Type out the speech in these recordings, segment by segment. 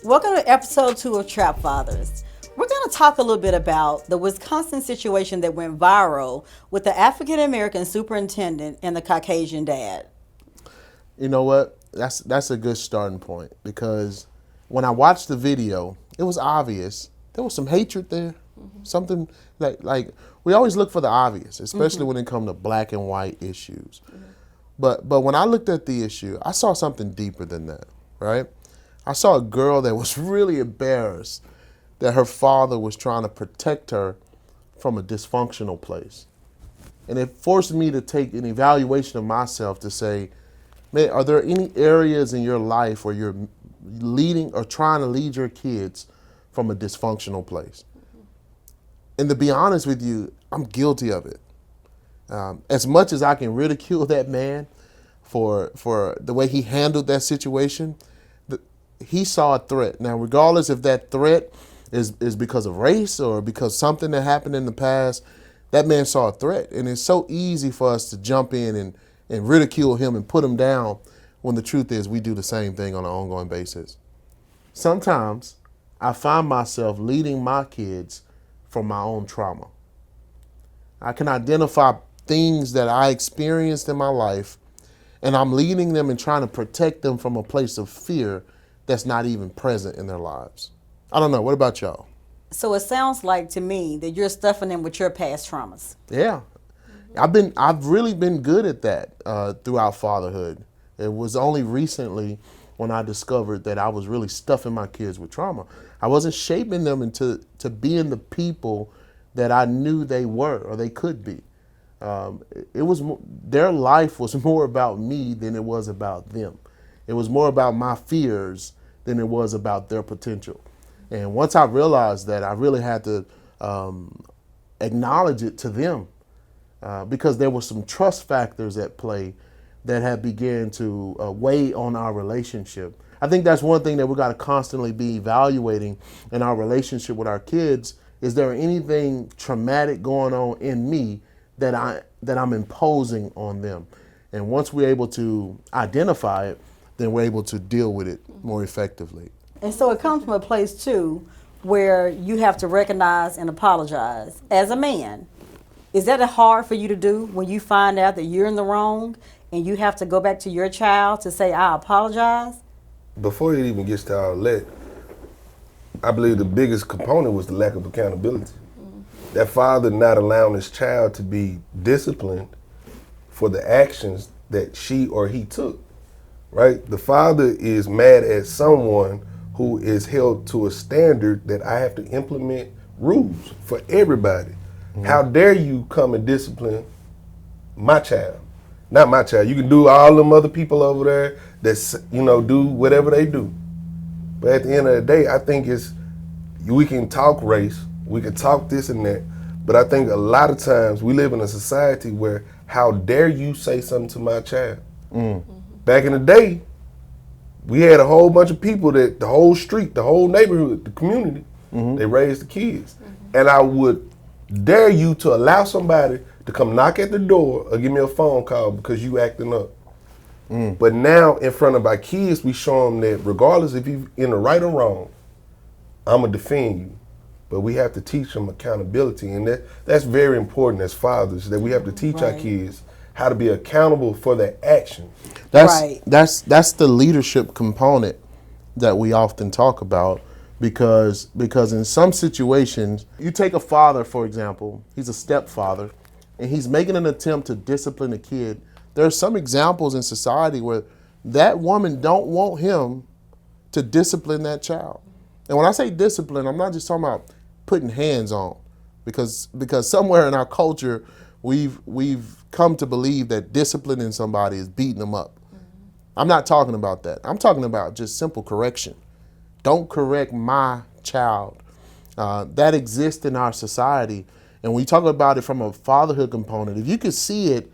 Welcome to episode 2 of T.R.A.P. Fathers. We're going to talk a little bit about the Wisconsin situation that went viral with the African American superintendent and the Caucasian dad. You know what? That's a good starting point, because when I watched the video, it was obvious there was some hatred there. Something like we always look for the obvious, especially when it comes to black and white issues. But when I looked at the issue, I saw something deeper than that, right? I saw a girl that was really embarrassed that her father was trying to protect her from a dysfunctional place. And it forced me to take an evaluation of myself to say, man, are there any areas in your life where you're leading or trying to lead your kids from a dysfunctional place? And to be honest with you, I'm guilty of it. As much as I can ridicule that man for the way he handled that situation, he saw a threat. Now, regardless if that threat is because of race or because something that happened in the past, that man saw a threat. And it's so easy for us to jump in and ridicule him and put him down, when the truth is we do the same thing on an ongoing basis. Sometimes I find myself leading my kids from my own trauma. I can identify things that I experienced in my life, and I'm leading them and trying to protect them from a place of fear that's not even present in their lives. I don't know. What about y'all? So it sounds like to me that you're stuffing them with your past traumas. Yeah. I've really been good at that throughout fatherhood. It was only recently when I discovered that I was really stuffing my kids with trauma. I wasn't shaping them into being the people that I knew they were or they could be. Their life was more about me than it was about them. It was more about my fears than it was about their potential. And once I realized that, I really had to acknowledge it to them, because there were some trust factors at play that had began to weigh on our relationship. I think that's one thing that we got to constantly be evaluating in our relationship with our kids. Is there anything traumatic going on in me that I'm imposing on them? And once we're able to identify it, then we're able to deal with it more effectively. And so it comes from a place, too, where you have to recognize and apologize. As a man, is that hard for you to do when you find out that you're in the wrong and you have to go back to your child to say, I apologize? Before it even gets to all that, I believe the biggest component was the lack of accountability. That father not allowing his child to be disciplined for the actions that she or he took, right? The father is mad at someone who is held to a standard that I have to implement rules for everybody. How dare you come and discipline my child? Not my child. You can do all them other people over there that, do whatever they do. But at the end of the day, I think we can talk race, we can talk this and that, but I think a lot of times we live in a society where, how dare you say something to my child? Back in the day, we had a whole bunch of people that the whole street, the whole neighborhood, the community, they raised the kids. And I would dare you to allow somebody to come knock at the door or give me a phone call because you acting up. But now in front of our kids, we show them that regardless if you're in the right or wrong, I'm going to defend you. But we have to teach them accountability. And that's very important as fathers, that we have to teach our kids how to be accountable for their actions. That's the leadership component that we often talk about, because in some situations, you take a father, for example, he's a stepfather, and he's making an attempt to discipline a kid. There are some examples in society where that woman don't want him to discipline that child. And when I say discipline, I'm not just talking about putting hands on, because somewhere in our culture, we've come to believe that disciplining somebody is beating them up. I'm not talking about that. I'm talking about just simple correction. Don't correct my child. That exists in our society. And when you talk about it from a fatherhood component, if you could see it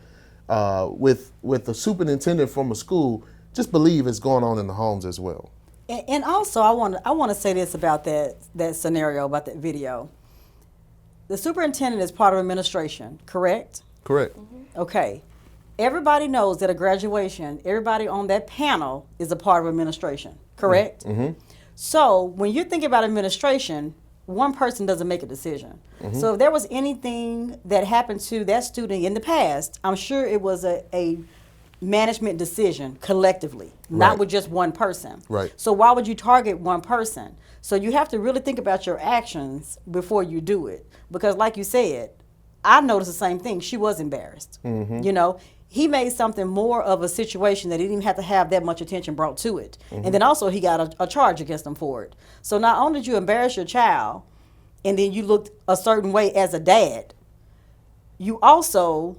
with the superintendent from a school, just believe it's going on in the homes as well. And also, I want to say this about that scenario, about that video. The superintendent is part of administration, correct? Correct. Okay. Everybody knows that at graduation, everybody on that panel is a part of administration, correct? So when you're thinking about administration, one person doesn't make a decision. So if there was anything that happened to that student in the past, I'm sure it was a management decision collectively, not Right. with just one person. Right. So why would you target one person? So you have to really think about your actions before you do it. Because like you said, I noticed the same thing. She was embarrassed. You know, he made something more of a situation that he didn't even have to have that much attention brought to it. And then also he got a charge against him for it. So not only did you embarrass your child and then you looked a certain way as a dad, you also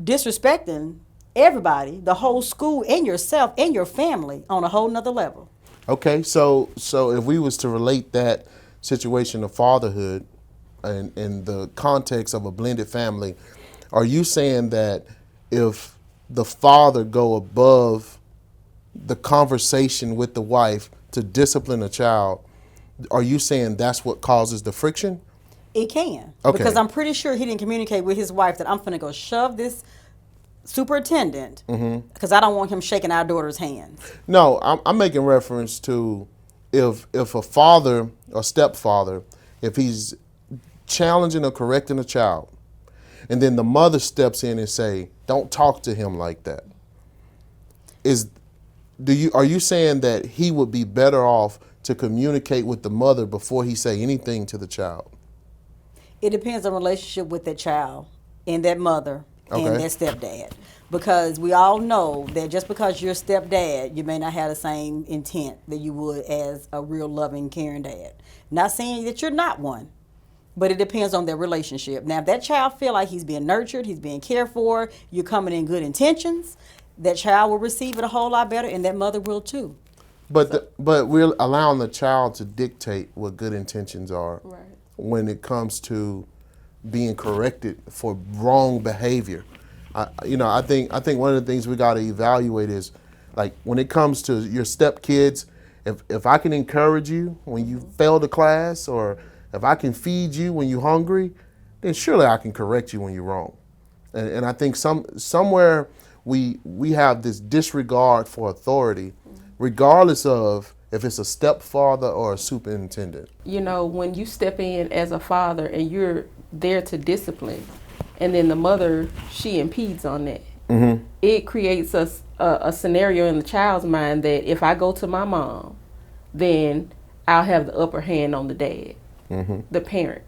disrespecting everybody, the whole school and yourself and your family on a whole nother level. Okay, so if we was to relate that situation of fatherhood and in the context of a blended family, are you saying that if the father go above the conversation with the wife to discipline a child, are you saying that's what causes the friction? It can. Okay. Because I'm pretty sure he didn't communicate with his wife that I'm finna go shove this superintendent because I don't want him shaking our daughter's hands. No, I'm making reference to if a father or stepfather, if he's challenging or correcting a child, and then the mother steps in and say, "Don't talk to him like that." Are you saying that he would be better off to communicate with the mother before he say anything to the child? It depends on the relationship with that child and that mother and Okay. that stepdad. Because we all know that just because you're a stepdad, you may not have the same intent that you would as a real loving, caring dad. Not saying that you're not one, but it depends on their relationship. Now, if that child feel like he's being nurtured, he's being cared for, you're coming in good intentions, that child will receive it a whole lot better, and that mother will too. But we're allowing the child to dictate what good intentions are Right. when it comes to being corrected for wrong behavior. I think one of the things we got to evaluate is, like, when it comes to your stepkids, if I can encourage you when you fail the class, or if I can feed you when you're hungry, then surely I can correct you when you're wrong. And I think somewhere we have this disregard for authority, regardless of if it's a stepfather or a superintendent. You know, when you step in as a father and you're there to discipline, and then the mother, she impedes on that, it creates a scenario in the child's mind that if I go to my mom, then I'll have the upper hand on the dad, the parent.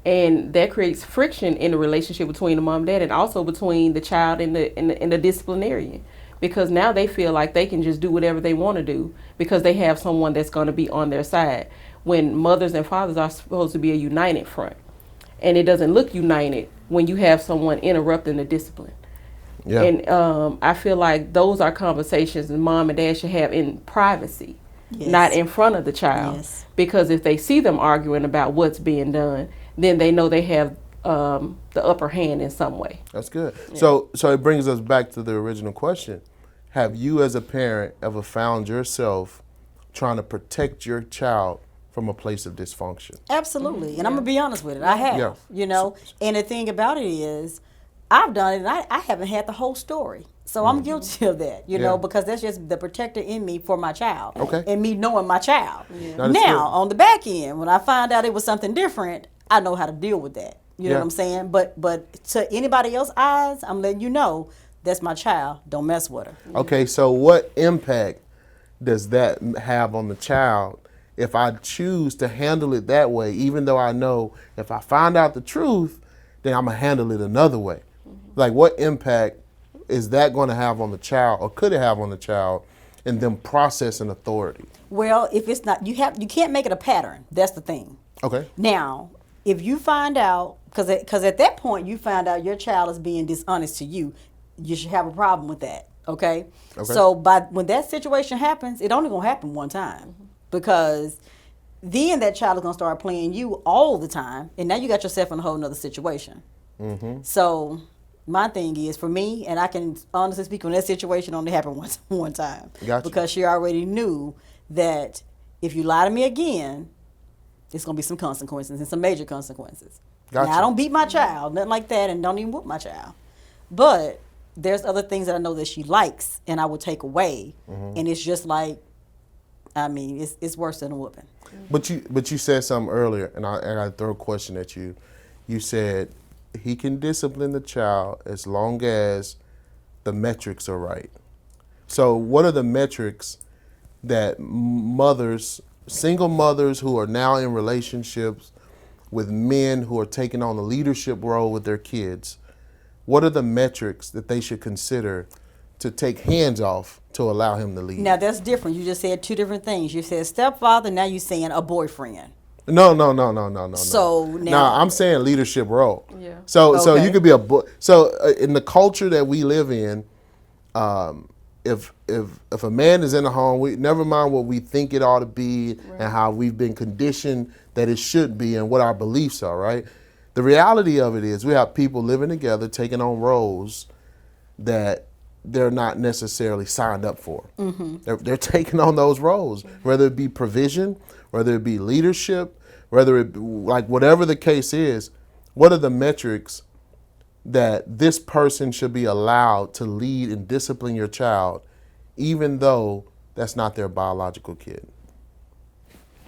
And that creates friction in the relationship between the mom and dad, and also between the child and the disciplinarian. Because now they feel like they can just do whatever they want to do because they have someone that's going to be on their side. When mothers and fathers are supposed to be a united front. And it doesn't look united when you have someone interrupting the discipline. Yeah. And I feel like those are conversations that mom and dad should have in privacy, Yes. not in front of the child. Yes. Because if they see them arguing about what's being done, then they know they have the upper hand in some way. That's good. So it brings us back to the original question. Have you as a parent ever found yourself trying to protect your child from a place of dysfunction? Absolutely. And I'm going to be honest with it. I have, Yeah. you know. And the thing about it is, I've done it and I haven't had the whole story. So I'm guilty of that, you know, Yeah. because that's just the protector in me for my child. Okay. And me knowing my child. That is Now, good. on the back end, when I find out it was something different, I know how to deal with that. You know Yeah. what I'm saying? But to anybody else's eyes, I'm letting you know, that's my child. Don't mess with her. Okay, so what impact does that have on the child if I choose to handle it that way, even though I know if I find out the truth, then I'm going to handle it another way? Like, what impact is that going to have on the child, or could it have on the child in them processing authority? Well, if it's not, you can't make it a pattern. That's the thing. Okay. Now, if you find out, because at that point you find out your child is being dishonest to you, you should have a problem with that. Okay. Okay. So when that situation happens, it only gonna happen one time, because then that child is gonna start playing you all the time, and now you got yourself in a whole nother situation. So my thing is, for me, and I can honestly speak on that situation, only happened one time. Gotcha. Because she already knew that if you lie to me again, it's gonna be some consequences, and some major consequences. Gotcha. Now, I don't beat my child, nothing like that, and don't even whoop my child. But there's other things that I know that she likes, and I would take away. And it's just like, I mean, it's worse than a whooping. But you said something earlier, and I throw a question at you. You said he can discipline the child as long as the metrics are right. So what are the metrics that single mothers who are now in relationships with men who are taking on a leadership role with their kids, what are the metrics that they should consider to take hands off to allow him to lead? Now that's different. You just said two different things. You said stepfather, now you're saying a boyfriend. No. So No, now I'm saying leadership role. Yeah. So you Okay. could be in the culture that we live in, if a man is in a home, we never mind what we think it ought to be and how we've been conditioned that it should be and what our beliefs are, right? The reality of it is we have people living together taking on roles that they're not necessarily signed up for. They're taking on those roles, whether it be provision, whether it be leadership, whether it like whatever the case is. What are the metrics that this person should be allowed to lead and discipline your child, even though that's not their biological kid?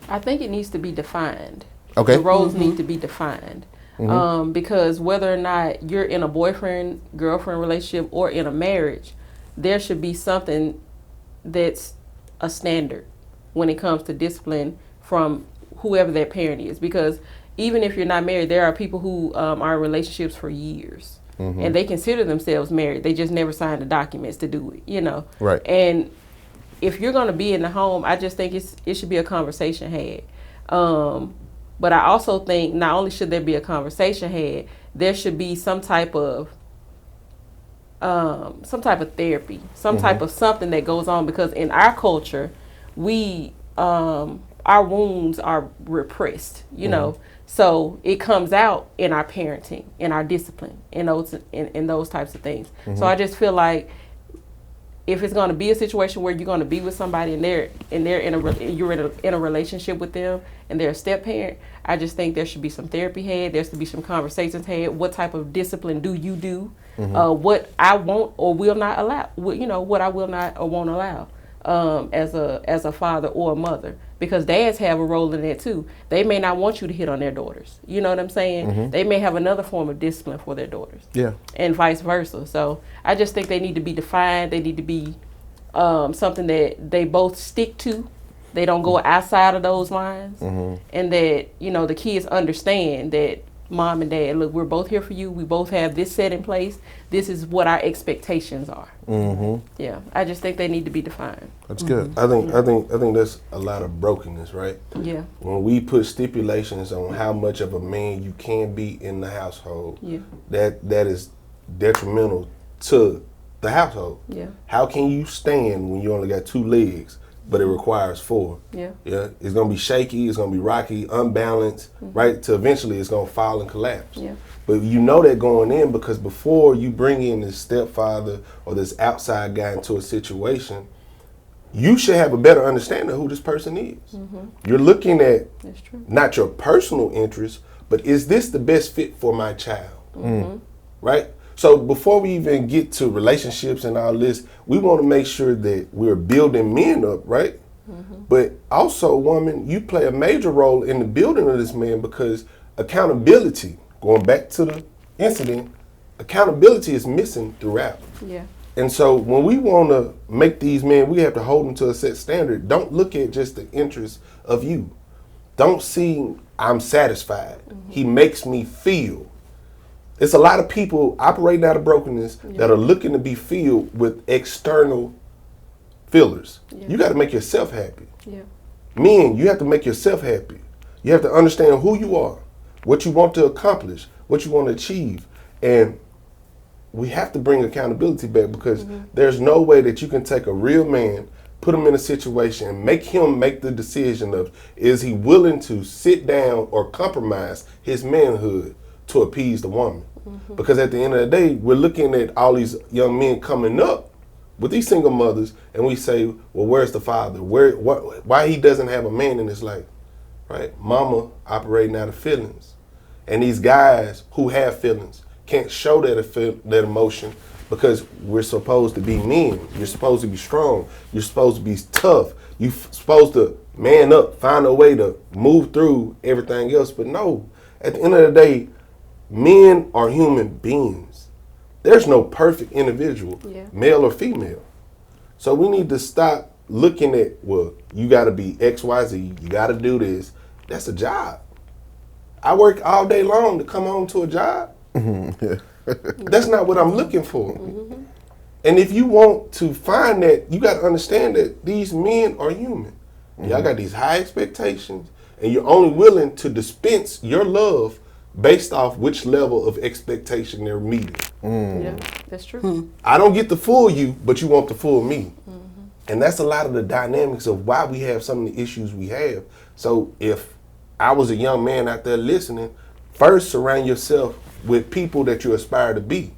I think it needs to be defined. Okay. The roles need to be defined. Because whether or not you're in a boyfriend-girlfriend relationship or in a marriage, there should be something that's a standard when it comes to discipline from whoever that parent is. Because even if you're not married, there are people who are in relationships for years. And they consider themselves married. They just never signed the documents to do it, you know. Right. And if you're going to be in the home, I just think it should be a conversation had. But I also think not only should there be a conversation had, there should be some type of therapy, some type of something that goes on, because in our culture, we our wounds are repressed, you know. So it comes out in our parenting, in our discipline, in those types of things. So I just feel like if it's going to be a situation where you're going to be with somebody and you're in a relationship with them and they're a step parent, I just think there should be some therapy had. There should be some conversations had. What type of discipline do you do? What I won't or will not allow. What I will not or won't allow as a father or a mother, because dads have a role in that too. They may not want you to hit on their daughters. You know what I'm saying? They may have another form of discipline for their daughters. Yeah. And vice versa. So I just think they need to be defined. They need to be something that they both stick to. They don't go outside of those lines. And that, the kids understand that mom and dad, look, we're both here for you. We both have this set in place. This is what our expectations are. Yeah, I just think they need to be defined. That's good. I think that's a lot of brokenness, right? Yeah. When we put stipulations on how much of a man you can be in the household, that is detrimental to the household. Yeah. How can you stand when you only got 2 legs, but it requires 4? Yeah. Yeah. It's gonna be shaky. It's gonna be rocky, unbalanced, right? To eventually it's gonna fall and collapse. Yeah. But you know that going in, because before you bring in this stepfather or this outside guy into a situation, you should have a better understanding of who this person is. You're looking at That's true. not your personal interest, but is this the best fit for my child? Right? So before we even get to relationships and all this, we want to make sure that we're building men up, right? But also, woman, you play a major role in the building of this man, because accountability, going back to the incident, accountability is missing throughout. Yeah. And so when we want to make these men, we have to hold them to a set standard. Don't look at just the interest of you. Don't see I'm satisfied. He makes me feel. It's a lot of people operating out of brokenness that are looking to be filled with external fillers. You got to make yourself happy. Yeah. Men, you have to make yourself happy. You have to understand who you are, what you want to accomplish, what you want to achieve. And we have to bring accountability back, because there's no way that you can take a real man, put him in a situation, and make him make the decision of, is he willing to sit down or compromise his manhood to appease the woman? Because at the end of the day, we're looking at all these young men coming up with these single mothers, and we say, well, where's the father? Why he doesn't have a man in his life, right? Mama operating out of feelings. And these guys who have feelings can't show that emotion because we're supposed to be men. You're supposed to be strong. You're supposed to be tough. You're supposed to man up, find a way to move through everything else. But no, at the end of the day, men are human beings. There's no perfect individual, male or female. So we need to stop looking at, well, you got to be X, Y, Z. You got to do this. That's a job. I work all day long to come home to a job. That's not what I'm looking for. And if you want to find that, you got to understand that these men are human. Y'all got these high expectations, and you're only willing to dispense your love based off which level of expectation they're meeting. Yeah, that's true. I don't get to fool you, but you want to fool me. And that's a lot of the dynamics of why we have some of the issues we have. So if I was a young man out there listening, first surround yourself with people that you aspire to be.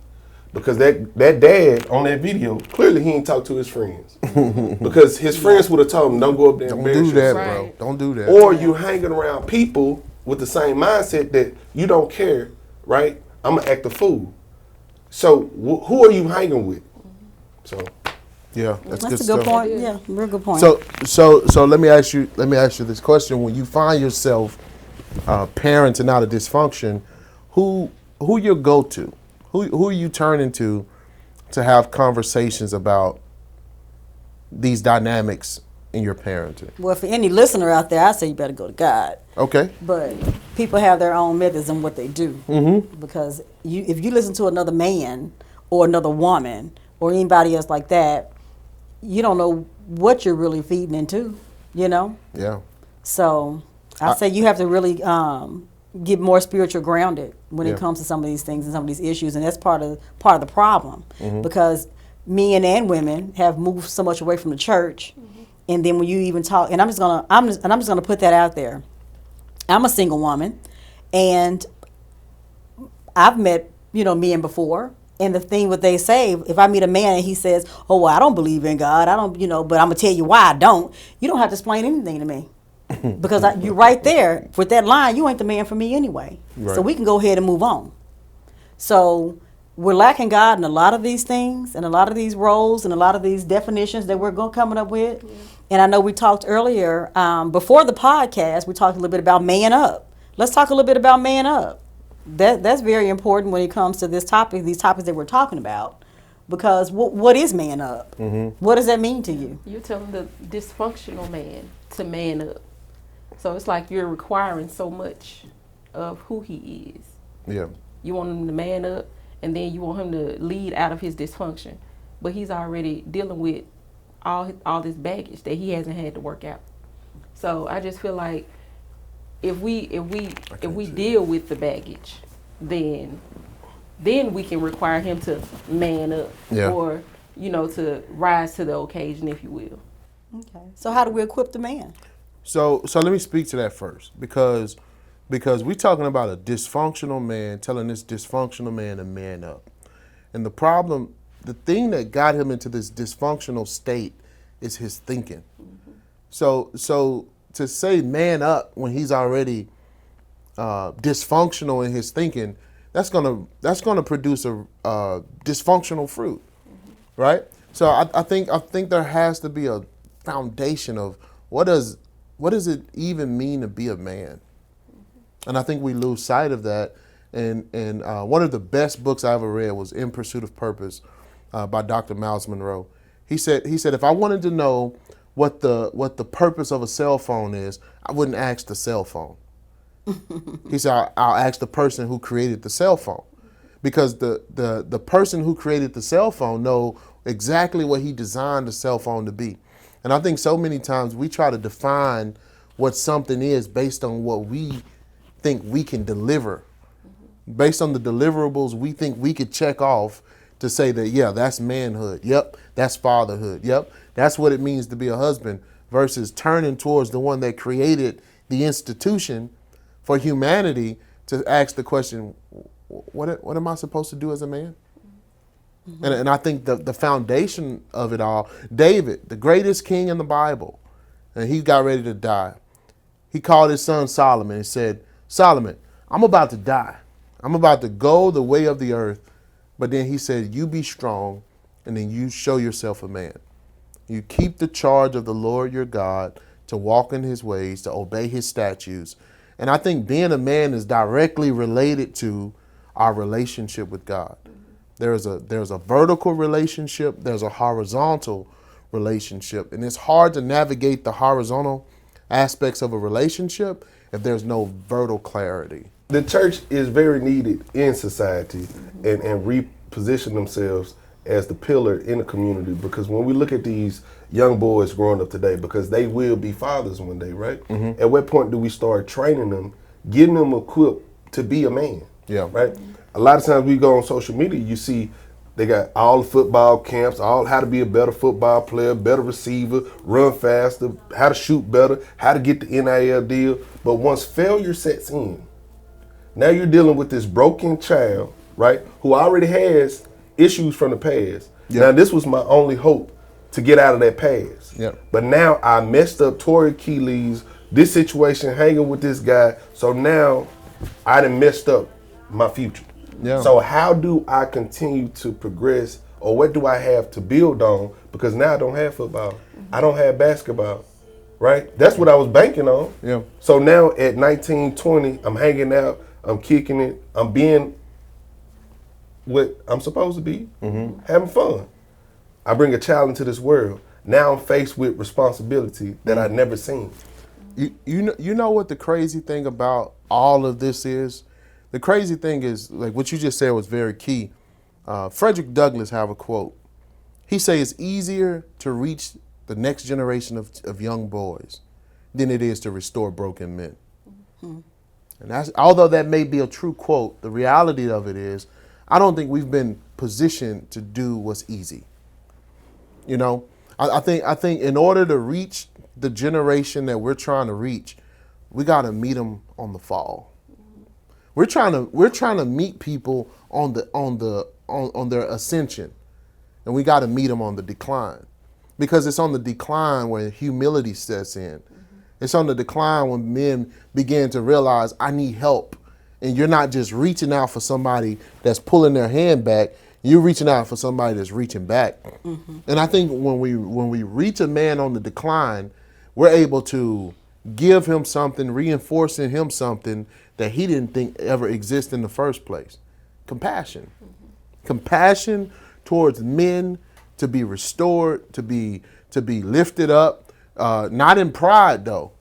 Because that dad on that video, clearly he ain't talked to his friends. Because his friends would have told him, don't go up there and embarrass yourself. Don't do that, bro. Don't do that. Or you hanging around people with the same mindset that you don't care, right? I'm going to act a fool. So who are you hanging with? So yeah, that's good a good stuff. point. Yeah, real good point. So let me ask you this question: when you find yourself parenting out of dysfunction, who your go-to? Who are you turning to have conversations about these dynamics in your parenting? Well, for any listener out there, I say you better go to God. Okay. But people have their own methods in what they do. Because if you listen to another man or another woman or anybody else like that, you don't know what you're really feeding into, you know? Yeah. So I say you have to really get more spiritual grounded when Yeah. it comes to some of these things and some of these issues, and that's part of the problem. Because men and women have moved so much away from the church, and then when you even talk, and I'm just gonna put that out there. I'm a single woman, and I've met men before. And the thing what they say, if I meet a man and he says, "Oh, well, I don't believe in God, I don't, but I'm gonna tell you why I don't," you don't have to explain anything to me. Because you're right there with that line. You ain't the man for me anyway. Right. So we can go ahead and move on. So we're lacking God in a lot of these things and a lot of these roles and a lot of these definitions that we're coming up with. Yeah. And I know we talked earlier, before the podcast, we talked a little bit about man up. Let's talk a little bit about man up. That's very important when it comes to these topics that we're talking about. Because what is man up? What does that mean to you? You're telling the dysfunctional man to man up. So it's like you're requiring so much of who he is. Yeah. You want him to man up, and then you want him to lead out of his dysfunction. But he's already dealing with all this baggage that he hasn't had to work out. So I just feel like if we deal with the baggage, then we can require him to man up, or to rise to the occasion, if you will. Okay. So how do we equip the man? So let me speak to that first, because we're talking about a dysfunctional man telling this dysfunctional man to man up. And the thing that got him into this dysfunctional state is his thinking. So to say man up when he's already dysfunctional in his thinking, that's gonna produce a dysfunctional fruit, right? So I think there has to be a foundation of what does it even mean to be a man? And I think we lose sight of that. And one of the best books I ever read was In Pursuit of Purpose by Dr. Miles Monroe. He said if I wanted to know what the purpose of a cell phone is, I wouldn't ask the cell phone. He said I'll ask the person who created the cell phone, because the person who created the cell phone know exactly what he designed the cell phone to be. And I think so many times we try to define what something is based on what we think we can deliver, based on the deliverables we think we could check off to say that, yeah, that's manhood. Yep, that's fatherhood. Yep, that's what it means to be a husband, versus turning towards the one that created the institution for humanity to ask the question, what am I supposed to do as a man? And I think the foundation of it all, David, the greatest king in the Bible, and he got ready to die. He called his son Solomon and said, Solomon, I'm about to die. I'm about to go the way of the earth. But then he said, you be strong, and then you show yourself a man. You keep the charge of the Lord your God, to walk in his ways, to obey his statutes. And I think being a man is directly related to our relationship with God. There's a vertical relationship, there's a horizontal relationship. And it's hard to navigate the horizontal aspects of a relationship if there's no vertical clarity. The church is very needed in society and reposition themselves as the pillar in the community, because when we look at these young boys growing up today, because they will be fathers one day, right? At what point do we start training them, getting them equipped to be a man? Yeah. Right? A lot of times we go on social media, you see they got all the football camps, all how to be a better football player, better receiver, run faster, how to shoot better, how to get the NIL deal. But once failure sets in, now you're dealing with this broken child, right, who already has issues from the past. Yep. Now this was my only hope to get out of that past. Yep. But now I messed up, tore Achilles, this situation, hanging with this guy. So now I done messed up my future. Yeah. So how do I continue to progress, or what do I have to build on? Because now I don't have football. I don't have basketball, right? That's what I was banking on. Yeah. So now at 19, 20, I'm hanging out, I'm kicking it, I'm being what I'm supposed to be, having fun. I bring a child into this world. Now I'm faced with responsibility that I'd never seen. You know what the crazy thing about all of this is? The crazy thing is, like what you just said was very key. Frederick Douglass have a quote. He says it's easier to reach the next generation of young boys than it is to restore broken men. And that's, although that may be a true quote, the reality of it is, I don't think we've been positioned to do what's easy. You know, I think in order to reach the generation that we're trying to reach, we got to meet them on the fall. We're trying to meet people on their ascension, and we got to meet them on the decline, because it's on the decline where humility sets in. It's on the decline when men begin to realize, I need help. And you're not just reaching out for somebody that's pulling their hand back. You're reaching out for somebody that's reaching back. And I think when we reach a man on the decline, we're able to give him something, reinforce in him something that he didn't think ever existed in the first place. Compassion. Compassion towards men, to be restored, to be lifted up, not in pride though,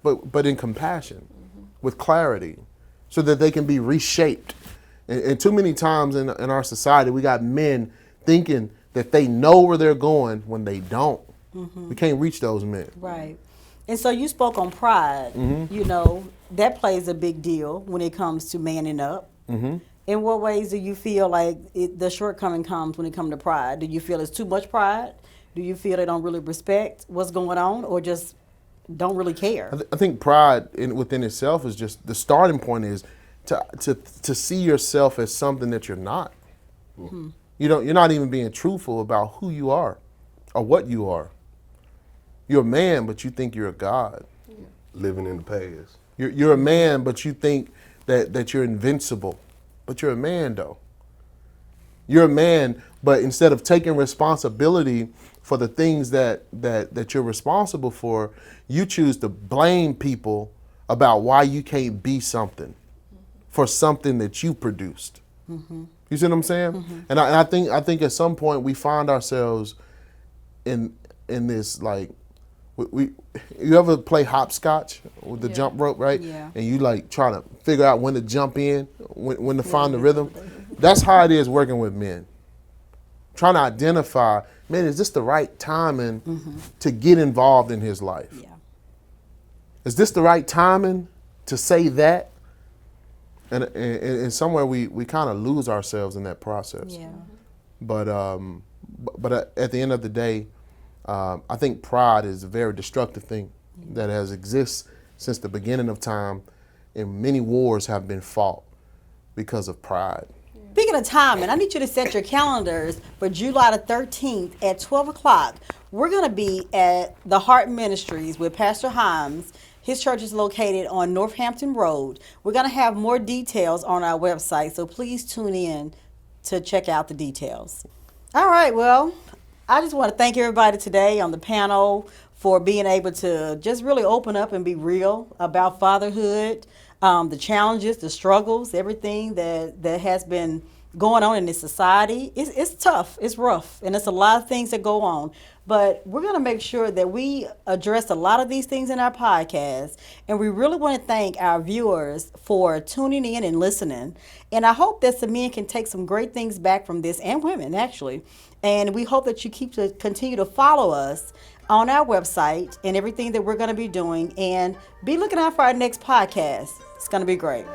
but in compassion, with clarity, so that they can be reshaped. And too many times in our society, we got men thinking that they know where they're going when they don't. We can't reach those men. Right. And so you spoke on pride. You know, that plays a big deal when it comes to manning up. In what ways do you feel like the shortcoming comes when it comes to pride? Do you feel it's too much pride? Do you feel they don't really respect what's going on, or just don't really care? I think pride within itself is just, the starting point is to see yourself as something that you're not. You're not even being truthful about who you are or what you are. You're a man, but you think you're a god. Living in the past. You're a man, but you think that you're invincible. But you're a man, though. You're a man, but instead of taking responsibility for the things that you're responsible for, you choose to blame people about why you can't be something for something that you produced. You see what I'm saying? And I think at some point we find ourselves in this, like, you ever play hopscotch with the jump rope, right? Yeah. And you like trying to figure out when to jump in, when to find the rhythm. That's how it is working with men. Trying to identify, man, is this the right timing to get involved in his life? Yeah. Is this the right timing to say that? And somewhere we kind of lose ourselves in that process. Yeah. But at the end of the day, I think pride is a very destructive thing that has exists since the beginning of time, and many wars have been fought because of pride. Speaking of timing, I need you to set your calendars for July the 13th at 12 o'clock. We're going to be at the Heart Ministries with Pastor Himes. His church is located on Northampton Road. We're going to have more details on our website, so please tune in to check out the details. All right, well, I just want to thank everybody today on the panel for being able to just really open up and be real about fatherhood, the challenges, the struggles, everything that has been going on in this society. It's tough, it's rough, and it's a lot of things that go on. But we're going to make sure that we address a lot of these things in our podcast. And we really want to thank our viewers for tuning in and listening. And I hope that some men can take some great things back from this, and women, actually. And we hope that you continue to follow us on our website and everything that we're going to be doing. And be looking out for our next podcast. It's going to be great.